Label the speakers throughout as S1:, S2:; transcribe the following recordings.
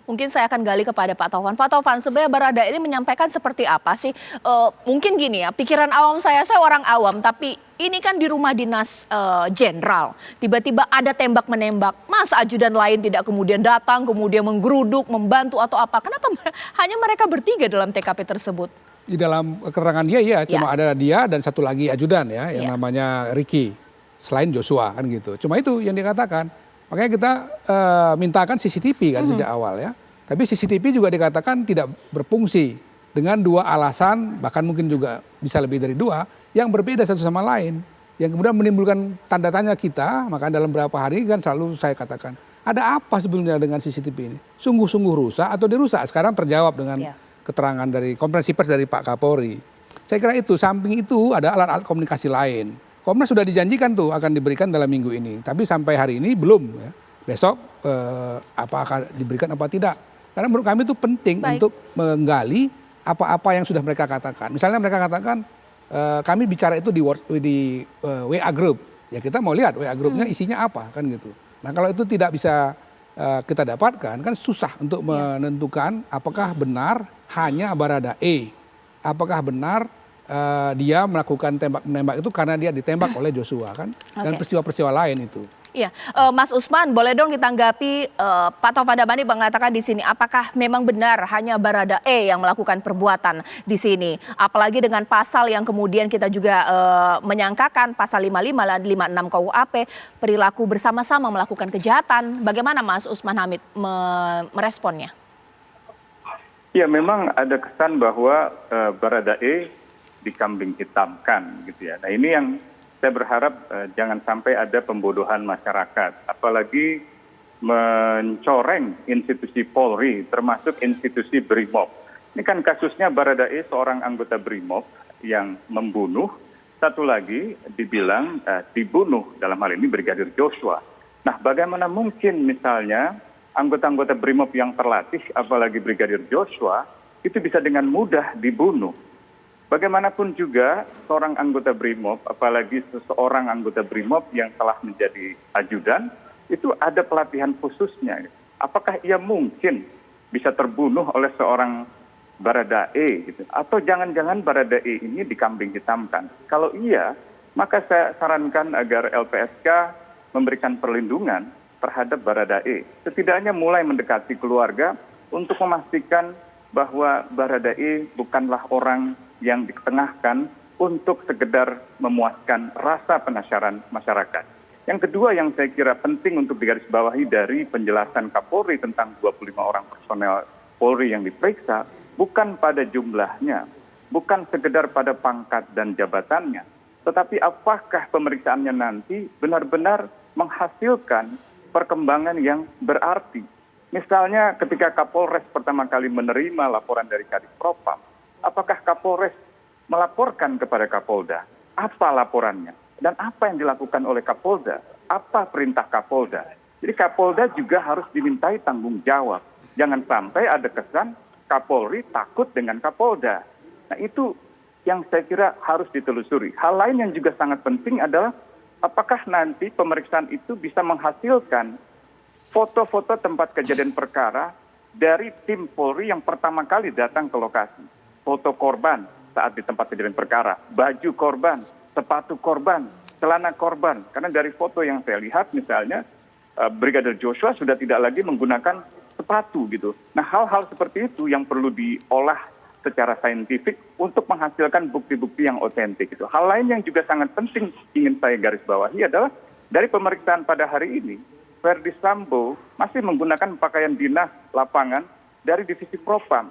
S1: Mungkin saya akan gali kepada Pak Taufan. Pak Taufan, sebenarnya Barada ini menyampaikan seperti apa sih? Mungkin gini ya, pikiran awam saya orang awam, tapi ini kan di rumah dinas jenderal. Tiba-tiba ada tembak-menembak. Masa ajudan lain tidak kemudian datang, kemudian menggeruduk, membantu atau apa? Kenapa hanya mereka bertiga dalam TKP tersebut?
S2: Di dalam keterangan dia, iya, cuma ada dia dan satu lagi ajudan ya, yang namanya Ricky. Selain Joshua kan gitu. Cuma itu yang dikatakan. Makanya kita mintakan CCTV kan sejak awal ya. Tapi CCTV juga dikatakan tidak berfungsi dengan dua alasan, bahkan mungkin juga bisa lebih dari dua, yang berbeda satu sama lain. Yang kemudian menimbulkan tanda tanya kita, maka dalam beberapa hari kan selalu saya katakan, ada apa sebenarnya dengan CCTV ini? Sungguh-sungguh rusak atau dirusak? Sekarang terjawab dengan keterangan dari konferensi pers dari Pak Kapolri. Saya kira itu, samping itu ada alat-alat komunikasi lain. Komnas sudah dijanjikan tuh akan diberikan dalam minggu ini, tapi sampai hari ini belum. Ya. Besok apa akan diberikan apa tidak? Karena menurut kami itu penting untuk menggali apa-apa yang sudah mereka katakan. Misalnya mereka katakan kami bicara itu di WA Group, ya kita mau lihat WA Groupnya isinya apa kan gitu. Nah kalau itu tidak bisa kita dapatkan kan susah untuk menentukan apakah benar hanya Baradae, apakah benar dia melakukan tembak-menembak itu karena dia ditembak oleh Joshua kan, dan peristiwa-peristiwa lain itu.
S1: Iya, Mas Usman, boleh dong ditanggapi Pak Taufan Damanik mengatakan di sini, apakah memang benar hanya Baradae yang melakukan perbuatan di sini? Apalagi dengan pasal yang kemudian kita juga menyangkakan pasal 55 dan 56 KUHP, perilaku bersama-sama melakukan kejahatan. Bagaimana Mas Usman Hamid meresponnya?
S3: Ya, memang ada kesan bahwa Baradae dikambing hitamkan gitu ya. Nah ini yang saya berharap jangan sampai ada pembodohan masyarakat, apalagi mencoreng institusi Polri, termasuk institusi Brimob. Ini kan kasusnya Baradae seorang anggota Brimob yang membunuh, satu lagi dibilang dibunuh, dalam hal ini Brigadir Joshua. Nah bagaimana mungkin misalnya anggota-anggota Brimob yang terlatih, apalagi Brigadir Joshua, itu bisa dengan mudah dibunuh. Bagaimanapun juga seorang anggota Brimob, apalagi seseorang anggota Brimob yang telah menjadi ajudan, itu ada pelatihan khususnya. Apakah ia mungkin bisa terbunuh oleh seorang Baradae? Gitu? Atau jangan-jangan Baradae ini dikambing hitamkan? Kalau iya, maka saya sarankan agar LPSK memberikan perlindungan terhadap Baradae. Setidaknya mulai mendekati keluarga untuk memastikan bahwa Baradae bukanlah orang yang ditengahkan untuk sekedar memuaskan rasa penasaran masyarakat. Yang kedua yang saya kira penting untuk digarisbawahi dari penjelasan Kapolri tentang 25 orang personel Polri yang diperiksa, bukan pada jumlahnya, bukan sekedar pada pangkat dan jabatannya, tetapi apakah pemeriksaannya nanti benar-benar menghasilkan perkembangan yang berarti. Misalnya ketika Kapolres pertama kali menerima laporan dari Kadif Propam, apakah Kapolres melaporkan kepada Kapolda? Apa laporannya? Dan apa yang dilakukan oleh Kapolda? Apa perintah Kapolda? Jadi Kapolda juga harus dimintai tanggung jawab. Jangan sampai ada kesan Kapolri takut dengan Kapolda. Nah itu yang saya kira harus ditelusuri. Hal lain yang juga sangat penting adalah apakah nanti pemeriksaan itu bisa menghasilkan foto-foto tempat kejadian perkara dari tim Polri yang pertama kali datang ke lokasi. Foto korban saat di tempat kejadian perkara, baju korban, sepatu korban, celana korban. Karena dari foto yang saya lihat misalnya, Brigadir Joshua sudah tidak lagi menggunakan sepatu gitu. Nah hal-hal seperti itu yang perlu diolah secara saintifik untuk menghasilkan bukti-bukti yang otentik. Gitu. Hal lain yang juga sangat penting ingin saya garis bawahi adalah dari pemeriksaan pada hari ini, Verdi Sambo masih menggunakan pakaian dinas lapangan dari divisi Propam.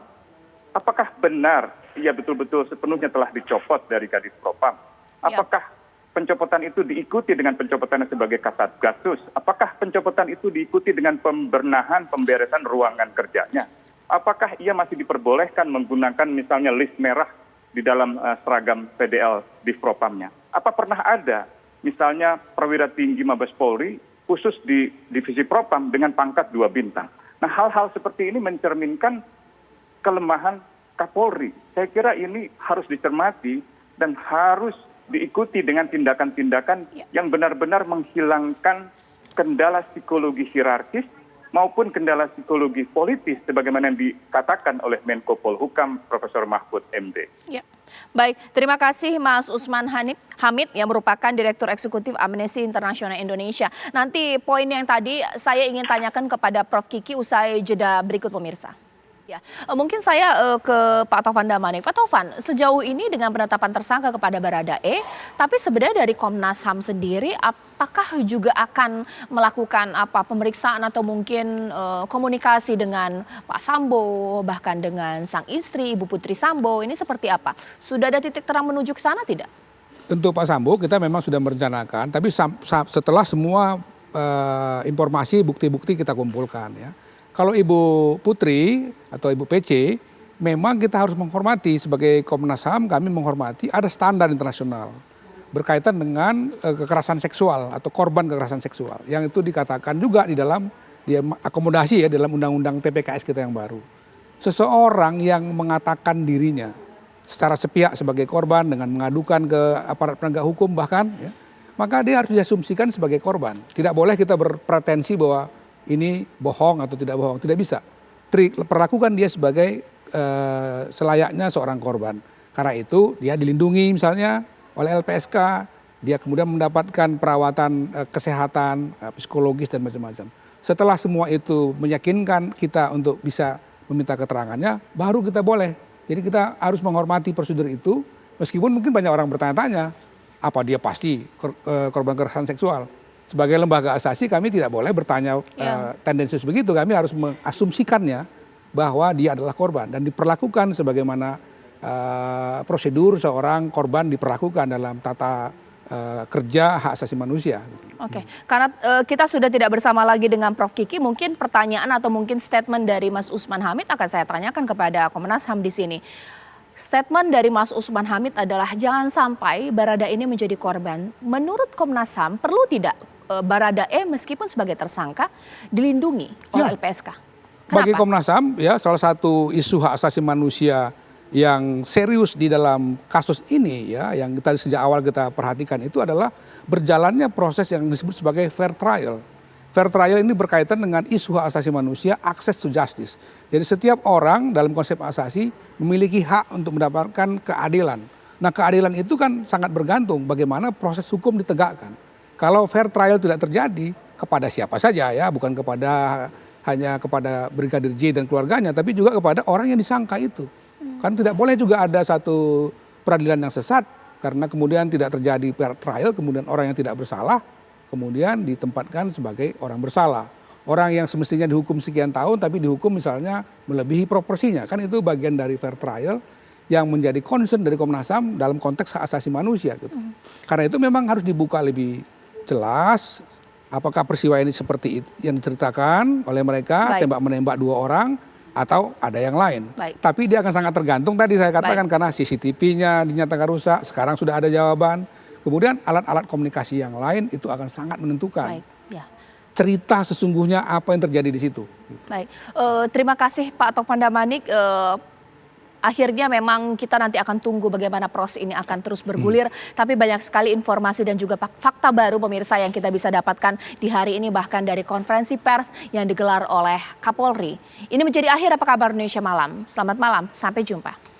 S3: Apakah benar ia betul-betul sepenuhnya telah dicopot dari Kadif Propam? Apakah pencopotan itu diikuti dengan pencopotannya sebagai Kasatgasus? Apakah pencopotan itu diikuti dengan pembernahan, pemberesan ruangan kerjanya? Apakah ia masih diperbolehkan menggunakan misalnya list merah di dalam seragam PDL di Propamnya? Apa pernah ada misalnya perwira tinggi Mabes Polri khusus di divisi Propam dengan pangkat 2 bintang? Nah hal-hal seperti ini mencerminkan kelemahan Kapolri. Saya kira ini harus dicermati dan harus diikuti dengan tindakan-tindakan yang benar-benar menghilangkan kendala psikologi hierarkis, maupun kendala psikologi politis sebagaimana yang dikatakan oleh Menko Polhukam Profesor Mahfud MD.
S1: Ya. Baik, terima kasih Mas Usman Hamid yang merupakan Direktur Eksekutif Amnesty International Indonesia. Nanti poin yang tadi saya ingin tanyakan kepada Prof. Kiki usai jeda berikut pemirsa. Ya, mungkin saya ke Pak Taufan Damanik. Pak Taufan, sejauh ini dengan penetapan tersangka kepada Baradae, tapi sebenarnya dari Komnas HAM sendiri, apakah juga akan melakukan pemeriksaan atau mungkin komunikasi dengan Pak Sambo, bahkan dengan sang istri Ibu Putri Sambo, ini seperti apa? Sudah ada titik terang menuju ke sana tidak?
S2: Untuk Pak Sambo kita memang sudah merencanakan, tapi setelah semua informasi, bukti-bukti kita kumpulkan ya. Kalau Ibu Putri atau Ibu PC, memang kita harus menghormati sebagai Komnas HAM, kami menghormati ada standar internasional berkaitan dengan kekerasan seksual atau korban kekerasan seksual. Yang itu dikatakan juga di dalam akomodasi ya dalam undang-undang TPKS kita yang baru. Seseorang yang mengatakan dirinya secara sepihak sebagai korban dengan mengadukan ke aparat penegak hukum bahkan, ya, maka dia harus diasumsikan sebagai korban. Tidak boleh kita berpretensi bahwa ini bohong atau tidak bohong, tidak bisa. Perlakukan dia sebagai selayaknya seorang korban. Karena itu dia dilindungi misalnya oleh LPSK, dia kemudian mendapatkan perawatan kesehatan, psikologis dan macam-macam. Setelah semua itu meyakinkan kita untuk bisa meminta keterangannya, baru kita boleh. Jadi kita harus menghormati prosedur itu, meskipun mungkin banyak orang bertanya-tanya, apa dia pasti korban kekerasan seksual. Sebagai lembaga asasi kami tidak boleh bertanya tendensius begitu, kami harus mengasumsikannya bahwa dia adalah korban dan diperlakukan sebagaimana prosedur seorang korban diperlakukan dalam tata kerja hak asasi manusia.
S1: Oke, karena kita sudah tidak bersama lagi dengan Prof. Kiki, mungkin pertanyaan atau mungkin statement dari Mas Usman Hamid akan saya tanyakan kepada Komnas HAM di sini. Statement dari Mas Usman Hamid adalah jangan sampai Baradae ini menjadi korban. Menurut Komnas HAM perlu tidak Baradae meskipun sebagai tersangka dilindungi oleh LPSK? Kenapa?
S2: Bagi Komnas HAM ya salah satu isu hak asasi manusia yang serius di dalam kasus ini ya yang kita sejak awal kita perhatikan itu adalah berjalannya proses yang disebut sebagai fair trial. Fair trial ini berkaitan dengan isu hak asasi manusia, access to justice. Jadi setiap orang dalam konsep asasi memiliki hak untuk mendapatkan keadilan. Nah keadilan itu kan sangat bergantung bagaimana proses hukum ditegakkan. Kalau fair trial tidak terjadi kepada siapa saja ya, bukan hanya kepada Brigadir J dan keluarganya, tapi juga kepada orang yang disangka itu. Kan tidak boleh juga ada satu peradilan yang sesat karena kemudian tidak terjadi fair trial, kemudian orang yang tidak bersalah kemudian ditempatkan sebagai orang bersalah. Orang yang semestinya dihukum sekian tahun tapi dihukum misalnya melebihi proporsinya. Kan itu bagian dari fair trial yang menjadi concern dari Komnas HAM dalam konteks hak asasi manusia gitu. Karena itu memang harus dibuka lebih jelas apakah peristiwa ini seperti itu yang diceritakan oleh mereka, tembak-menembak 2 orang atau ada yang lain. Tapi dia akan sangat tergantung tadi saya katakan karena CCTV-nya dinyatakan rusak, sekarang sudah ada jawaban. Kemudian alat-alat komunikasi yang lain itu akan sangat menentukan cerita sesungguhnya apa yang terjadi di situ.
S1: Baik, terima kasih Pak Taufan Damanik. Akhirnya memang kita nanti akan tunggu bagaimana proses ini akan terus bergulir. Tapi banyak sekali informasi dan juga fakta baru pemirsa yang kita bisa dapatkan di hari ini bahkan dari konferensi pers yang digelar oleh Kapolri. Ini menjadi akhir Apa Kabar Indonesia Malam. Selamat malam, sampai jumpa.